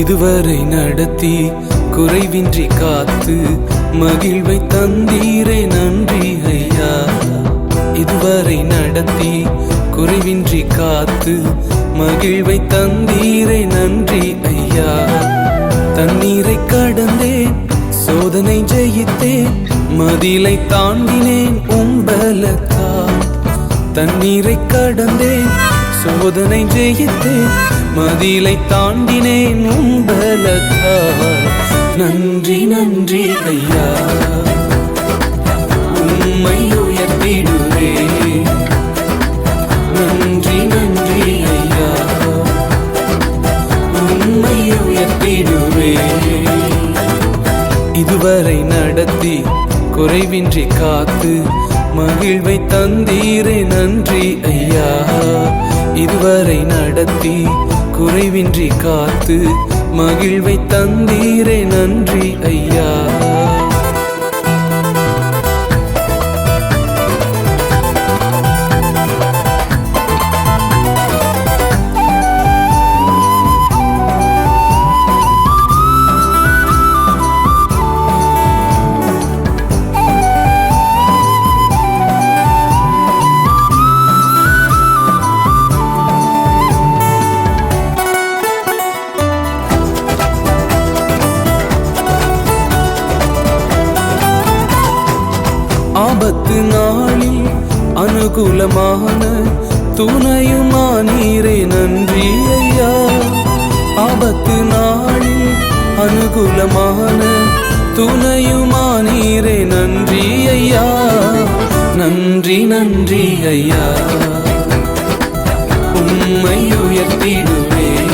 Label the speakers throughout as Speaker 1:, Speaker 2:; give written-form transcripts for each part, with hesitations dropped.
Speaker 1: இதுவரை நடத்தி குறைவின்றி காத்து மகிழ்வை தந்தீரே நன்றி ஐயா. இதுவரை நடத்தி குறைவின்றி காத்து மகிழ்வை தந்தீரே நன்றி ஐயா. தண்ணீரை கடந்தேன், சோதனை ஜெயித்தேன், மதிலை தாண்டினேன் உம்பலத்தால். தண்ணீரை கடந்தேன், சோதனை ஜெயித்தேன், மதிலை தாண்டினேன் உம்பலத்தால். நன்றி நன்றி ஐயா, உம்மை உயர்த்திடுவேன். நன்றி நன்றி ஐயா, உம்மை உயர்த்திடுவேன். இதுவரை நடத்தி குறைவின்றி காத்து மகிழ்வை தந்தீரே நன்றி ஐயா. இதுவரை நடத்தி குறைவின்றி காத்து மகிழ்வை தந்தீரே நன்றி ஐயா. ஆபத்து நாளில் அனுகூலமான துணையுமானீரே நன்றி ஐயா. ஆபத்து நாளில் அனுகூலமான துணையுமானீரே நன்றி ஐயா. நன்றி நன்றி ஐயா, உம்மை உயர்த்திடுவேன்.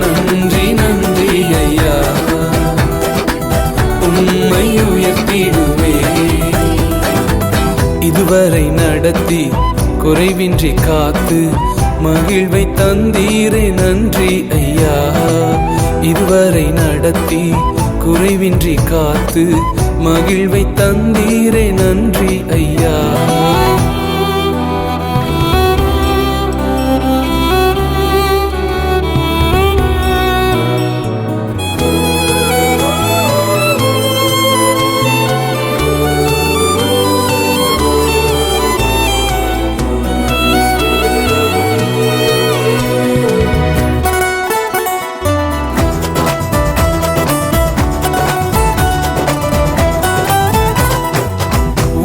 Speaker 1: நன்றி நன்றி ஐயா, உம்மை உயர்த்திடுவேன். இதுவரை நடத்தி குறைவின்றி காத்து மகிழ்வை தந்தீரே நன்றி ஐயா. இதுவரை நடத்தி குறைவின்றி காத்து மகிழ்வை தந்தீரே நன்றி ஐயா.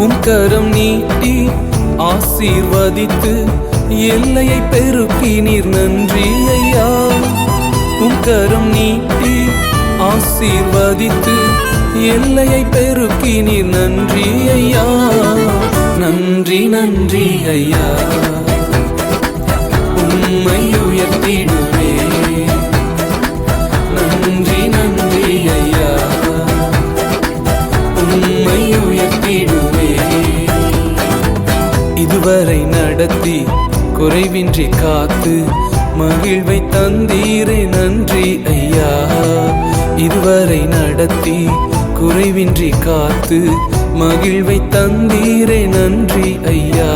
Speaker 1: உம் கரம் நீட்டி ஆசீர்வதித்து எல்லையை பெருக்கினீர் நன்றி ஐயா. உம் கரம் நீட்டி ஆசீர்வதித்து எல்லையை பெருக்கினீர் நன்றி ஐயா. நன்றி நன்றி ஐயா, உம்மை உயர்த்திடுவேன். நன்றி நன்றி ஐயா, உம்மை உயர்த்திடுவேன். இதுவரை நடத்தி குறைவின்றி காத்து மகிழ்வை தந்தீரே நன்றி ஐயா. இதுவரை நடத்தி குறைவின்றி காத்து மகிழ்வை தந்தீரே நன்றி ஐயா.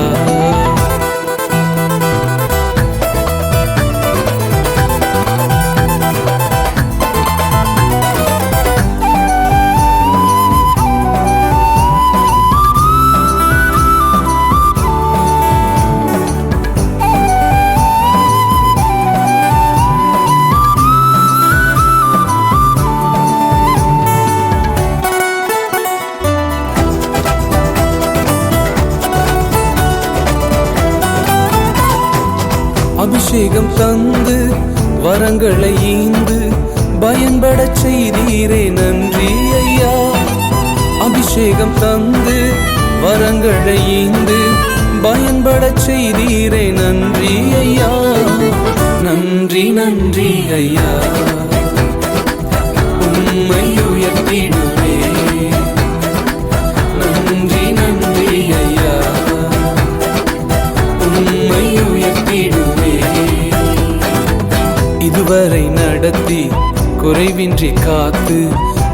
Speaker 1: அபிஷேகம் தந்து வரங்களை ஈந்து பயன்படச் செய்தீரே நன்றி ஐயா. அபிஷேகம் தந்து வரங்களை ஈந்து பயன்படச் செய்தீரே நன்றி ஐயா. நன்றி நன்றி ஐயா, உம்மை உயர்த்திடுவேன். நன்றி நன்றி ஐயா, உம்மை உயர்த்திடுவேன். இதுவரை நடத்தி குறைவின்றி காத்து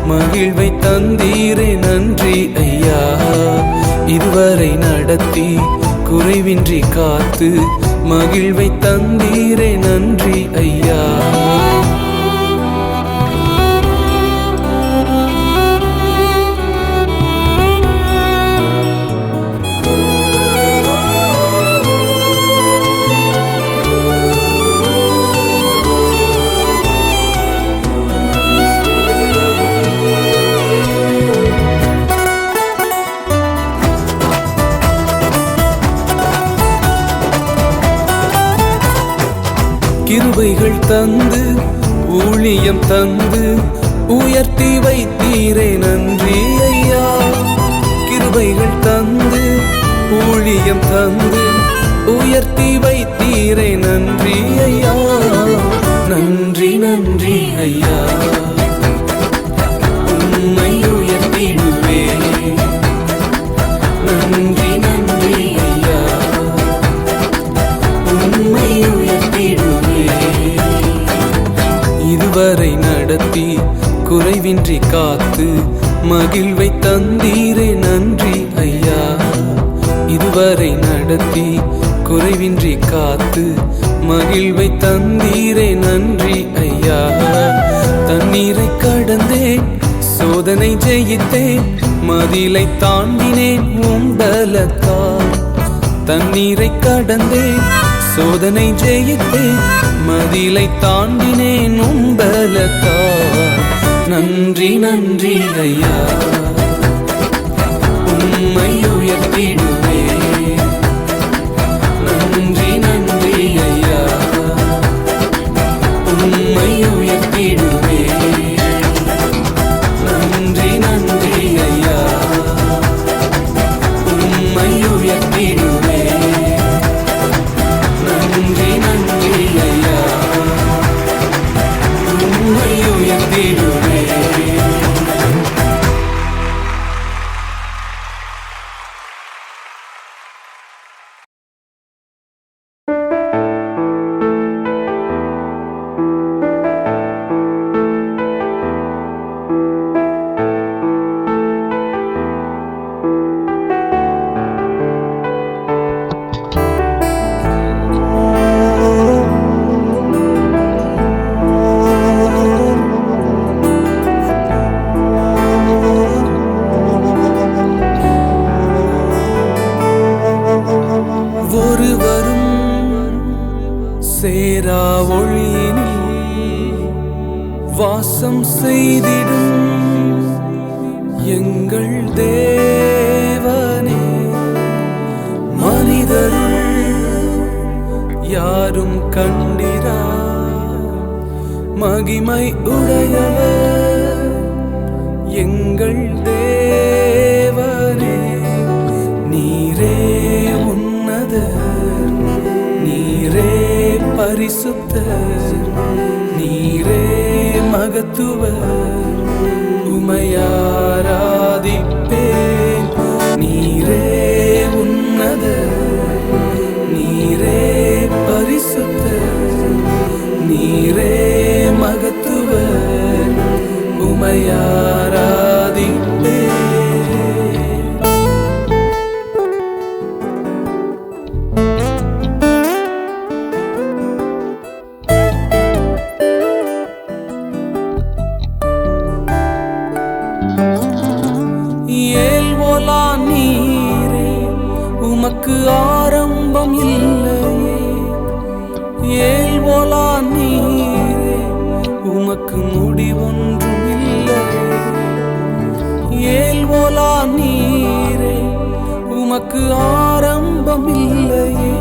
Speaker 1: மகிழ்வை தந்தீரே நன்றி ஐயா. இதுவரை நடத்தி குறைவின்றி காத்து மகிழ்வை தந்தீரே நன்றி ஐயா. கிருபைகள் தந்து ஊழியம் தந்து உயர்த்தி வைத்தீரே நன்றி ஐயா. கிருபைகள் தந்து ஊழியம் தந்து உயர்த்தி வைத்தீரே நன்றி ஐயா. நன்றி நன்றி ஐயா. உம்மை உயர்த்திடுவே. நன்றி நன்றி ஐயா. உம்மை உயர்த்திடுவே. இதுவரை நடத்தி குறைவின்றி காத்து மகிழ்வை தந்தீரே நன்றி ஐயா. இதுவரை நடத்தி குறைவின்றி காத்து மகிழ்வை தந்தீரே நன்றி ஐயா. தண்ணீரை கடந்தேன், சோதனை ஜெயித்தேன், மதிலை தாண்டினேன் உம்பலத்தால். தண்ணீரை கடந்தேன், சோதனை ஜெயித்தேன், மதிலை தாண்டினேன் உம்பலத்தால். நன்றி நன்றி ஐயா. உம்மை உயர்த்திடுவே. நன்றி நன்றி ஐயா. உம்மை உயர்த்திடுவே. நன்றி நன்றி ஐயா. உம்மை உயர்த்திடுவே. நன்றி நன்றி ஐயா. உம்மை உயர்த்திடுவே. சேரா ஒளியினில் வாசம் செய்திடும் எங்கள் தேவனே. மனிதருள் யாரும் கண்டிரா மகிமை உடையவர் எங்கள் தேவனே. நீரே உன்னதர், நீரே பரிசுத்தர், நீரே மகத்துவர். உமையாராதிப்பேன். நீரே உன்னதர், நீரே பரிசுத்தர், நீரே மகத்துவர். உமையாராதிப்பேன். நீரே உமக்கு ஆரம்பம் இல்லையே. ஏல்வோலா நீரே உமக்கு முடிவொன்றும் இல்லையே. ஏல்வோலா நீரே உமக்கு ஆரம்பம் இல்லையே.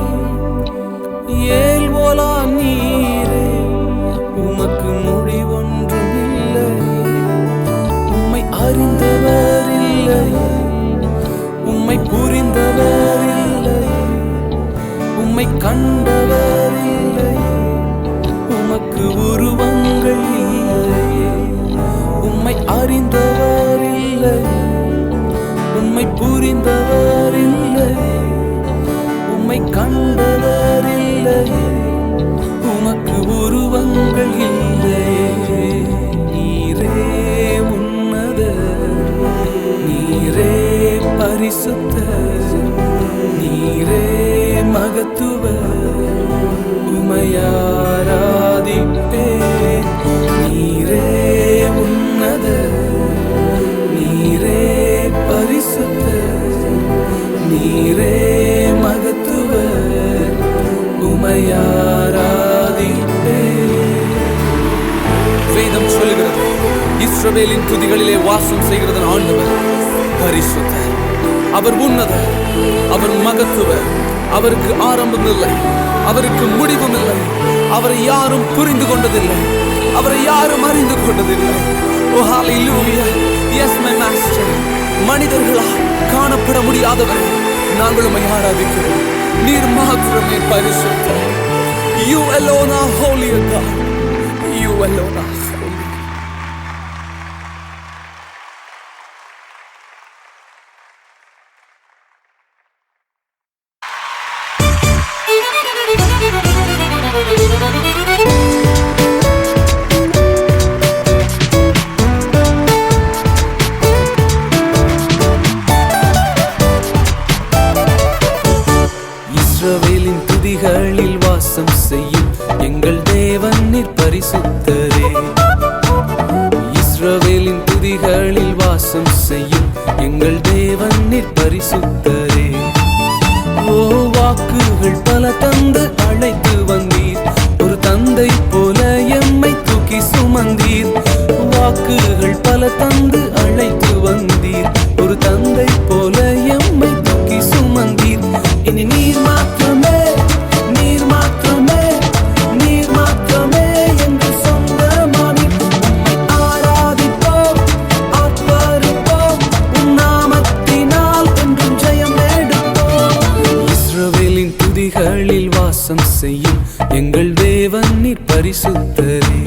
Speaker 1: ஏல்வோலா நீரே உமக்கு முடிவொன்றும் இல்லையே. உம்மை அறிந்தவர் இல்லையே, உம்மை புரிந்தவர் இல்லையே, உம்மை கண்டவர் இல்லையே. உமக்கு உருவங்கள் இல்லையே. உம்மை அறிந்தவர் இல்லையே, உம்மை புரிந்தவர் இல்லையே, உம்மை கண்டவர் இல்லையே. உமக்கு உருவங்கள் இல்லையே. நீரே உன்னதர், நீரே பரிசுத்தர், நீரே மகத்துவர். உமையாராதிப்பேன். நீரே உன்னதர், நீரே பரிசுத்தர், நீரே மகத்துவர். உமையாராதிப்பேன். வேதம் சொல்லுகிறது, இஸ்ரவேலின் துதிகளிலே வாசம் செய்கிறது ஆண்டவர் பரிசுத்தர். அவர் உன்னதர், அவர் மகத்துவர். அவருக்கு ஆரம்பம் இல்லை, அவருக்கு முடிவும் இல்லை. அவரை யாரும் புரிந்து கொண்டதில்லை, அவரை யாரும் அறிந்து கொண்டதில்லை. ஓ ஹalleluya. Yes my master. மனிதர்களால் காணப்பட முடியாதவரை நாங்கள் உம்மை ஆராதிக்கிறோம். நீர் மாத்திரமே பரிசுத்தர். You alone are holy God. You alone are holy.
Speaker 2: இஸ்ரவேலின் துதிகளில் வாசம் செய்யும் எங்கள் தேவன் நீர் பரிசுத்தரே. இஸ்ரவேலின் துதிகளில் வாசம் செய்யும் எங்கள் தேவன் நீர் பரிசுத்தரே. ஓ வாக்குகள் பல தந்து அழைத்து வந்தீர், ஒரு தந்தை போல எம்மை தூக்கி சுமந்தீர். வாக்குகள் பல தந்து அழைத்து வந்தீர், ஒரு தந்தை போல எம்மை தூக்கி சுமந்தீர். இனி நீர் மாத்திரமே, நீர் மாத்திரமே, நீர் மாத்திரமே எங்கள் சொந்தமானீர். ஆராதிப்போம், ஆர்ப்பரிப்போம், உம் நாமத்தினால் என்றும் ஜெயம் எடுப்போம். இஸ்ரவேலின் துதிகளில் வாசம் செய்யும் எங்கள் தேவன் நீர் பரிசுத்தரே.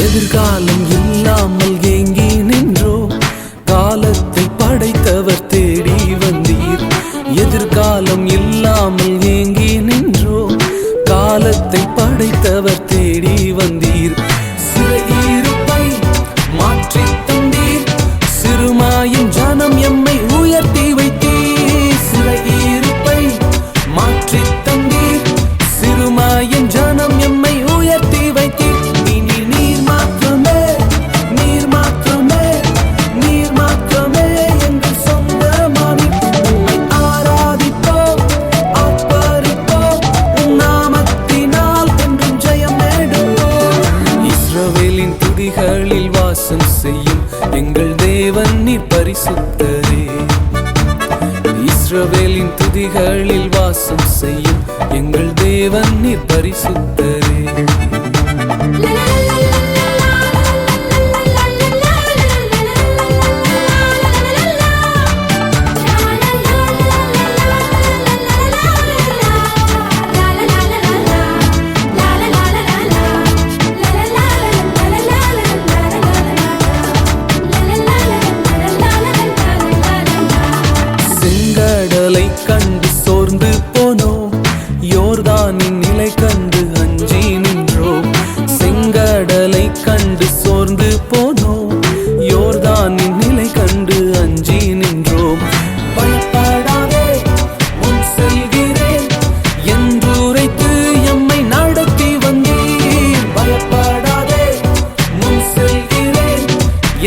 Speaker 2: எதிர்காலம் இல்லாமல் ஏங்கி நின்றோ, காலத்தை படைத்தவர் தேடி வந்தீர். எதிர்காலம் இல்லாமல் ஏங்கி நின்றோ, காலத்தை படைத்தவர் தேடி வந்தீர். சிறையிருப்பை மாற்றி தந்தீர், சிறுமாயின் ஜனம் எம்மை உயர்த்தி வைத்தீர். சிறையிருப்பை மாற்றி தந்தீர், சிறுமாயின் ஜனம் எம்மை உயர்த்தி வைத்தீர். துதிகளில் வாசம் செய்யும் எங்கள் தேவன் நீர் பரிசுத்தரே. இஸ்ரவேலின் துதிகளில் வாசம் செய்யும் எங்கள் தேவன் நீர் பரிசுத்தரே. செங்கடலை கண்டு சோர்ந்து போனோம், யோர்தானின் நிலை கண்டு அஞ்சி நின்றோம். செங்கடலை கண்டு சோர்ந்து போனோம், யோர்தானின் நிலை கண்டு அஞ்சி நின்றோம். பயப்படாதே முன் செல்கிறேன் என்று உரைத்து எம்மை நடத்தி வந்தீர். பயப்படாதே முன் செல்கிறேன்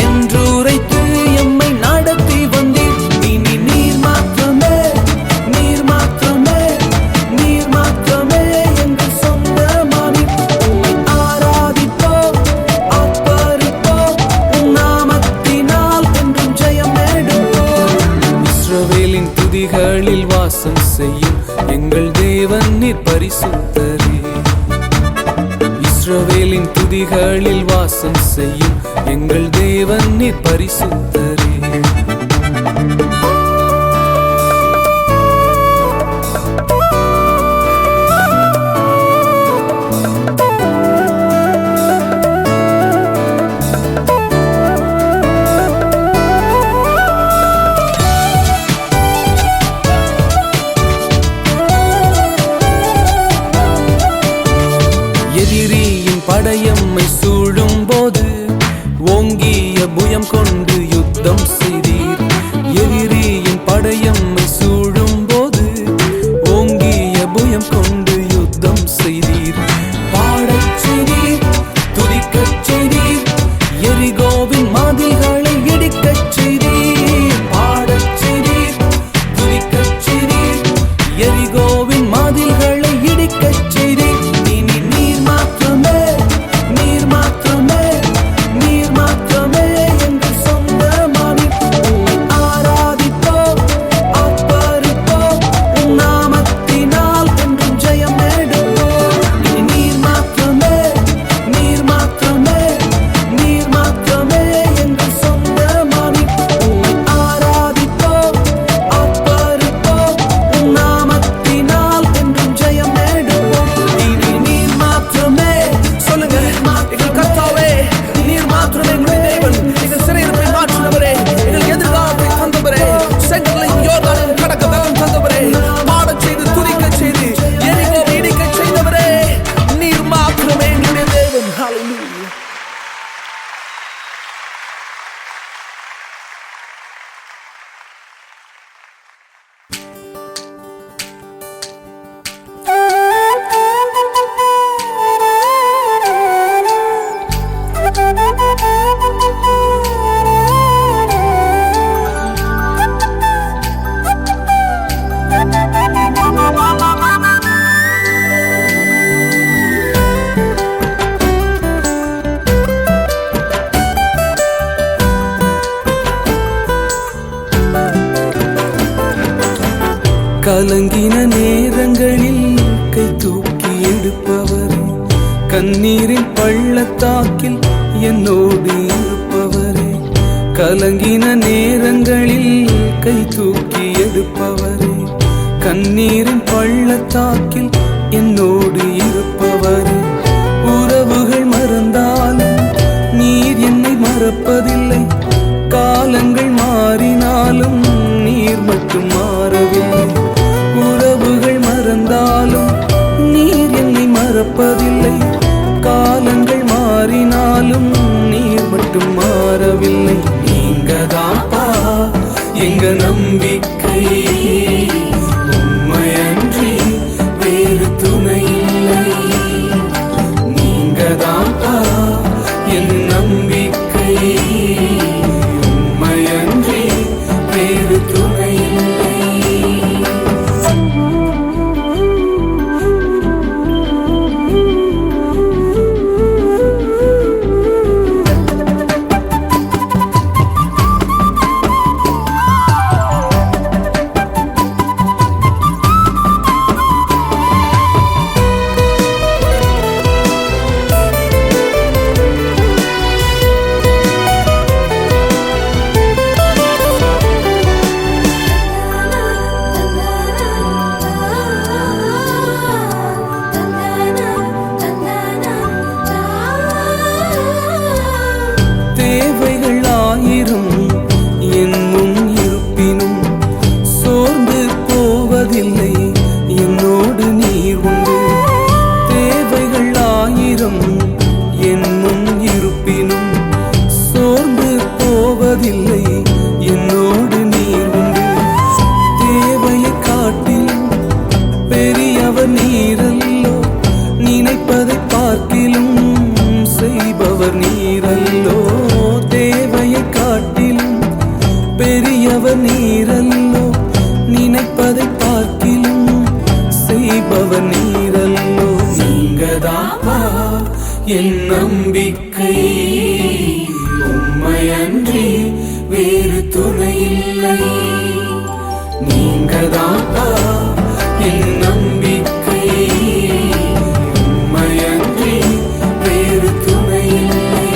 Speaker 2: என்று உரைத்து எம்மை நடத்தி வந்தீர். இனி நீர் மாத்திரமே, நீர் மாத்திரமே, நீர் மாத்திரமே எங்கள் சொந்தமானீர். உம்மை ஆராதிப்போம், ஆர்ப்பரிப்போம், உம் நாமத்தினால் என்றும் ஜெயம் எடுப்போம். இஸ்ரவேலின் துதிகளில் வாசம் செய்யும் எங்கள் தேவன் நீர் பரிசுத்தரே. இஸ்ரவேலின் துதிகளில் வாசம் செய்யும் எங்கள் தேவன் நீர் பரிசுத்தரே. எதிரியின் படையம்மை சூழும் போது ஓங்கிய புயம் கொண்டு யுத்தம் செய்தீர். எதிரியின் படையம்மை சூழும் போது ஓங்கிய புயம் கொண்டு யுத்தம் செய்தீர். பாடச் செய்தீர், துதிக்கச் செய்தீர், எரிகோவின் மதில்களை இடிக்கச் செய்தீர். கலங்கின நேரங்களில் கை தூக்கி எடுப்பவரே, கண்ணீரின் பள்ளத்தாக்கில் என்னோடு இருப்பவரே. கலங்கின நேரங்களில் கை தூக்கி எடுப்பவரே, கண்ணீரின் பள்ளத்தாக்கில் என்னோடு இருப்பவரே. உறவுகள் மறந்தாலும் நீர் என்னை மறப்பதில்லை, காலங்கள் மாறினாலும் நீர் மட்டும் மாறவில்லை. உறவுகள் மறந்தாலும் நீர் என்னை மறப்பதில்லை, காலங்கள் மாறினாலும் நீர் மட்டும் மாறவில்லை. நீங்கதான்ப்பா எங்க நம்பிக்கை, உம்மையன்றி வேறு துணை இல்லை. நீங்கதான்ப்பா என் நம்பிக்கை, உம்மையன்றி வேறு துணை இல்லை. என் முன் இருப்பினும் சோர்ந்து போவதில்லை, என்னோடு நீர் உண்டு. தேவைகள் 1000 என் முன் இருப்பினும் சோர்ந்து போவதில்லை, என்னோடு நீர் உண்டு. தேவையை காட்டிலும் பெரியவர் நீரல்லோ, நினைப்பதை பார்க்கிலும் செய்பவர் நீரல்லோ. தேவையை காட்டிலும் பெரியவர் நீரல்லோ, நினைப்பதை பார்க்கிலும் செய்பவர் நீரல்லோ. நீங்கதான்ப்பா என் நம்பிக்கை, உம்மையன்றி வேறு துணை இல்லை. நீங்கதான்ப்பா என் நம்பிக்கை, உம்மையன்றி வேறு துணை இல்லை.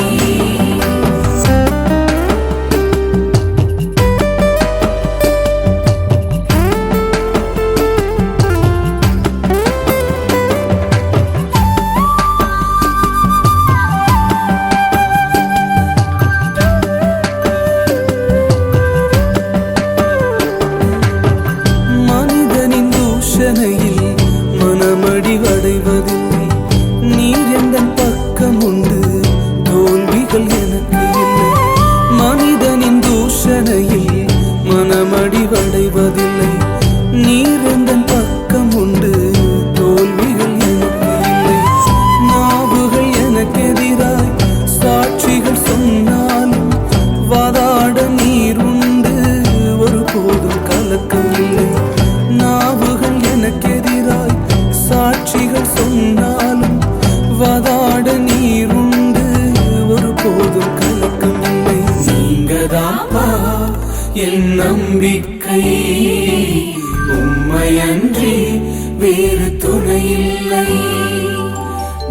Speaker 2: மனமடிவடைவதில்லை, நீர் எந்தன் பக்கம் உண்டு, தோல்விகள் எனக்கு இல்லை. மனிதனின் தூஷணையில் மனமடிவடைவதில்லை, நீர் எந்தன் பக்கம் உண்டு, தோல்விகள் எனக்கு இல்லை. நாவுகள் எனக்கு எதிராய் சாட்சிகள் சொன்னாலும் வாதாட நீர் உண்டு, ஒருபோதும் கலக்கம் இல்லை. நாவுகள் எனக்கு எதிராய் சாட்சிகள் சொன்னாலும் வாதாட நீர் உண்டு, ஒருபோதும் கலக்கம் இல்லை. நீங்கதான்ப்பா என் நம்பிக்கை, உம்மையன்றி வேறு துணை இல்லை.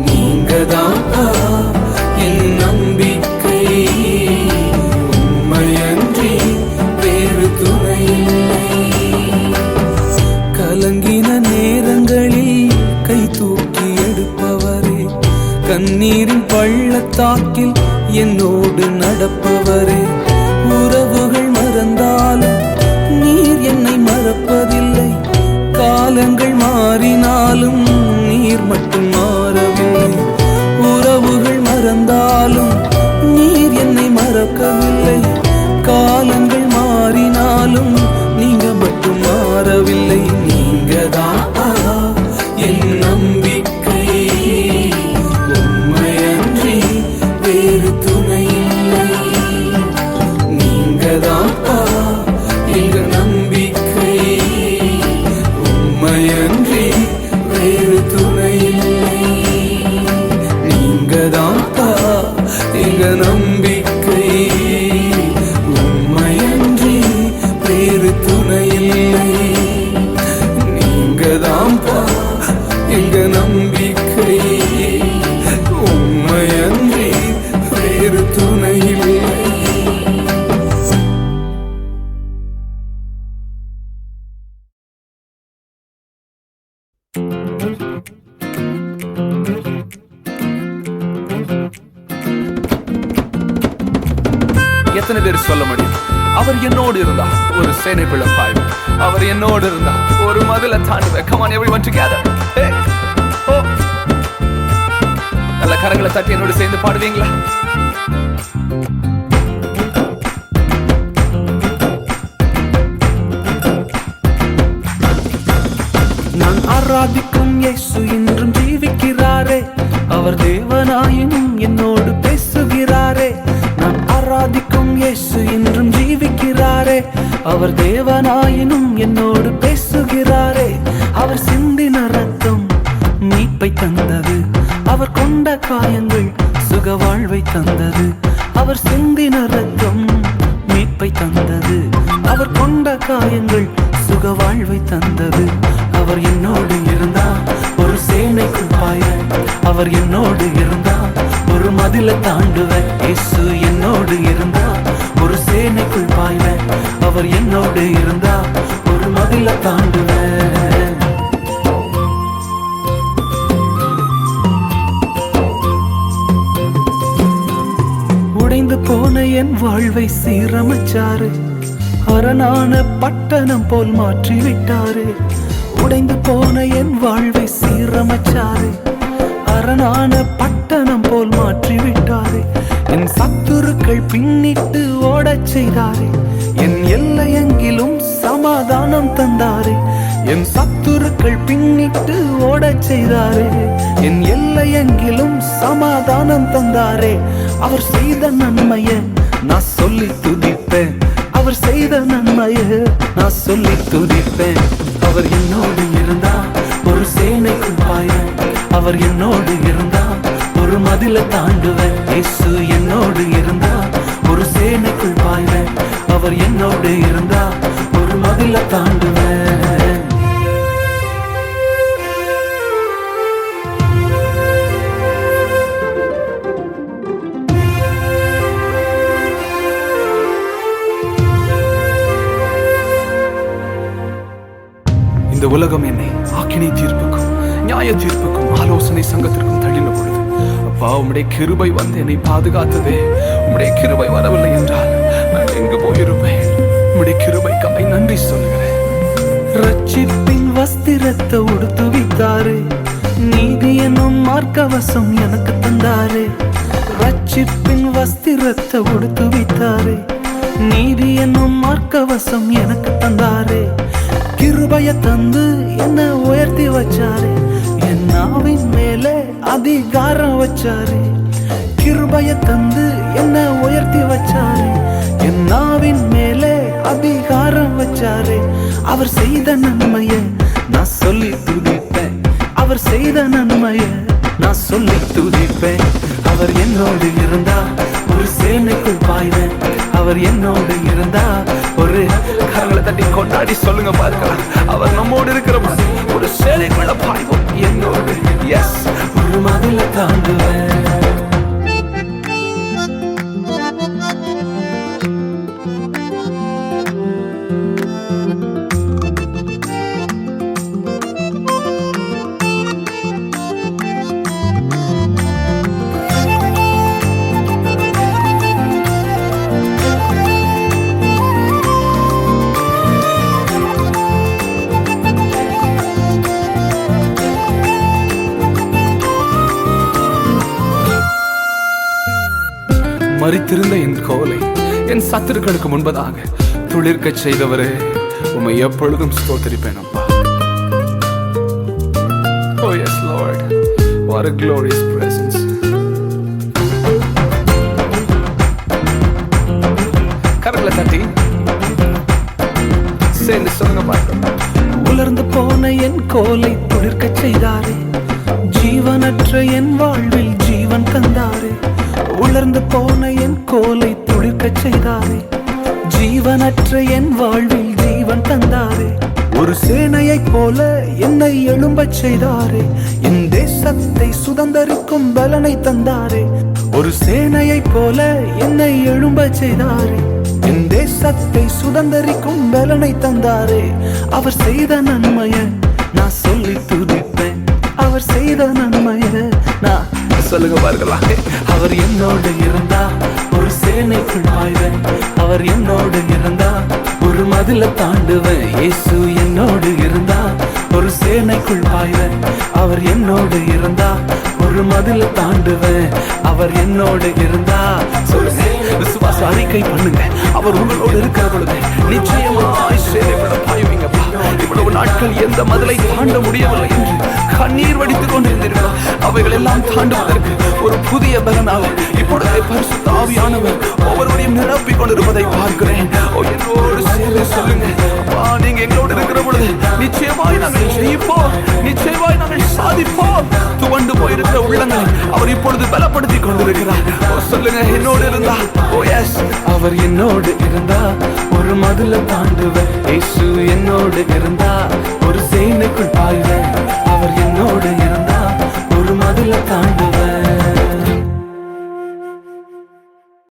Speaker 2: நீங்கதான்ப்பா என் நம்பிக்கை, உம்மையன்றி வேறு துணை இல்லை. கலங்கின நேரங்களில் கை தூக்கி எடுப்பவரே, கண்ணீரின் பள்ளத்தாக்கில் என்னோடு நடப்பவரே. உறவுகள் மறந்தாலும் நீர் என்னை மறப்பதில்லை, காலங்கள் மாறினாலும் நீர் மட்டும் மாறவில்லை. உறவுகள்
Speaker 1: எத்தனை பேர் சொல்ல முடியும்? அவர் என்னோடு இருந்தா ஒரு சேனைக்குள்ள பாய்வேன். அவர் என்னோடு இருந்தா ஒரு மதில தாண்டுவேன். Come on everyone together. Hey. Oh. நல்ல கரங்களை தட்டி என்னோடு சேர்ந்து பாடுவீங்களா?
Speaker 2: நான் ஆராதிக்கும் இயேசு இன்றும் ஜீவிக்கிறாரே. அவர் தேவனாயினும் என்னோடு பேசுகிறாரே. நான் ஆராதிக்கும் இயேசு இன்றும் ஜீவிக்கிறாரே. அவர் தேவனாயினும் என்னோடு பேசுகிறாரே. அவர் சிந்தின ரத்தம் மீட்பை தந்தது. அவர் கொண்ட காயங்கள் சுக வாழ்வை தந்தது. அவர் சிந்தின ரத்தம் மீட்பை தந்தது. அவர் கொண்ட காயங்கள் சுக வாழ்வை தந்தது. அவர் என்னோடு இருந்தா ஒரு சேனைக்குள் பாய்வேன். அவர் என்னோடு இருந்தா ஒரு மதில தாண்டுவேன். இயேசு என்னோடு இருந்தா ஒரு சேனைக்குள் பாய்வேன். அவர் என்னோடு இருந்தா ஒரு மதில தாண்டுவேன். உடைந்து போன என் வாழ்வை சீரமைச்சாரு. அரணான பட்டணம் போல் மாற்றி விட்டாரு. உடைந்து போன என் வாழ்வை சீரமைச்சாரு. அரணான பட்டணம் போல் மாற்றி விட்டாரு. என் சத்துருக்கள் பின்னிட்டு ஓடச் செய்தாரு. என் எல்லையெங்கிலும் சமாதானம் தந்தாரு. என் சத்துருக்கள் பின்னிட்டு ஓடச் செய்தாரு. என் எல்லையெங்கிலும் சமாதானம் தந்தாரே. அவர் செய்த நன்மைய நான் சொல்லி துதிப்பேன். அவர் செய்த நன்மைய நான் சொல்லி துதிப்பேன். அவர் என்னோடு இருந்தா ஒரு சேனைக்குள் பாய்வேன். அவர் என்னோடு இருந்தா ஒரு மதில தாண்டுவேன். இயேசு என்னோடு இருந்தா ஒரு சேனைக்குள் பாய்வேன். அவர் என்னோடு இருந்தா ஒரு மதில தாண்டுவேன்.
Speaker 1: இந்த உலகம் என்னை ஆக்கினை தீர்ப்புக்கும் நியாய தீர்ப்புக்கும் ஆலோசனை சங்கத்திற்கும் தள்ளின பொழுது, அப்பா உம்முடைய கிருபை வந்து என்னை பாதுகாத்ததே. உம்முடைய கிருபை வரவில்லை என்றால் நான் எங்கு போயிருப்பேன்? உம்முடைய கிருபைக்காய் நன்றி சொல்கிறேன்.
Speaker 2: ரட்சிப்பின் வஸ்திரத்தை உடுத்து வித்தாரு. நீதி என்னும் மார்க்கவசம் எனக்கு தந்தாரு. ரட்சிப்பின் வஸ்திரத்தை உடுத்து வித்தாரு. நீதி என்னும் மார்க்கவசம் எனக்கு தந்தாரு. கிருபைய தந்து என்ன உயர்த்தி வச்சாரு. என் நாவின் மேலே அதிகாரம் வச்சாரு. கிருபைய தந்து என்ன உயர்த்தி வச்சாரு. என் நாவின் மேலே அதிகாரம் வச்சாரு. அவர் செய்த நன்மைய நான் சொல்லி துதிப்பேன். அவர் செய்த நன்மைய நான் சொல்லி துதிப்பேன். அவர் என்னோடு இருந்தா ஒரு சேனைக்குள் பாய்வேன். அவர் என்னோடு இருந்தா ஒரு கரங்களை தட்டி கொண்டாடி சொல்லுங்க பார்க்கலாம். அவர் நம்மோடு இருக்கிற ஒரு சேனைக்குள்ள பாய்வோம். என்னோடு எஸ் ஒரு மதில தாண்டுவேன்.
Speaker 1: மரித்திருந்த என் கோலை என் சத்துருக்களுக்கு முன்பதாக துளிர்க்க செய்தவரே, உம்மை எப்பொழுதும் ஸ்தோத்திரிப்பேன் அப்பா. Oh yes Lord, what a glorious presence. கரங்களை தட்டி சேர்ந்து சொல்லுங்க பார்க்கலாம்.
Speaker 2: உலர்ந்து போன என் கோலை துளிர்க்க செய்தாரே. ஜீவனற்ற என் வாழ்வில் ஜீவன் தந்தாரே. உலர்ந்து போன என் கோலை துளிர்க்க செய்தாரே. ஜீவனற்ற என் வாழ்வில் ஜீவன் தந்தாரே. ஒரு சேனையைப் போல என்னை எழும்பச் செய்தாரே. என் தேசத்தை சுதந்தரிக்கும் பலனை தந்தாரே. ஒரு சேனையைப் போல என்னை எழும்பச் செய்தாரே. என் தேசத்தை சுதந்தரிக்கும் பலனை தந்தாரே. அவர் செய்த நன்மைய நான் சொல்லி துதிப்பேன். அவர் செய்த நன்மைய நான்
Speaker 1: சொல்லுங்க பார்க்கலாம்.
Speaker 2: அவர் என்னோடு இருந்தா ஒரு சேனைக்குள் பாய்வேன். அவர் என்னோடு இருந்தா ஒரு மதில தாண்டுவேன். இயேசு என்னோடு இருந்தா ஒரு சேனைக்குள் பாய்வேன். அவர் என்னோடு இருந்தா ஒரு மதில தாண்டுவேன். அவர் என்னோடு இருந்தா சொல்லுங்க, விசுவாச அறிக்கை பண்ணுங்க. அவர் உங்களோடு இருக்கிற பொழுது நிச்சயமாய் சேனைக்குள்ள பாய்வீங்கப்பா. இவ்வளவு நாட்கள் எந்த மதிலை தாண்ட முடியவில்லை என்று கண்ணீர் வடித்துக் கொண்டிருந்தீர்களோ அவைகள் எல்லாம் தாண்டுவதற்கு ஒரு புதிய பலனாக இப்பொழுதே பரிசுத்த ஆவியானவர் ஒவ்வொருவரையும் நிரப்பிக் கொண்டிருப்பதை பார்க்கிறேன். என்னோடு சேர்ந்து சொல்லுங்க, அப்பா நீங்க எங்களோடு இருக்கிற பொழுது நிச்சயமாய் நாங்கள் ஜெயிப்போம், நிச்சயமாய் நாங்கள் சாதிப்போம். துவண்டு போயிருக்கிற உள்ளங்களை அவர் இப்பொழுது பலப்படுத்திக் கொண்டிருக்கிறார். சொல்லுங்க, என்னோடு இருந்தா, ஓ எஸ், அவர் என்னோடு இருந்தா ஒரு மதில தாண்டுவேன். இயேசு என்னோடு இருந்தா ஒரு சேனைக்குள் பாய்வேன். அவர் என்னோடு இருந்தா ஒரு மதில தாண்டுவேன்.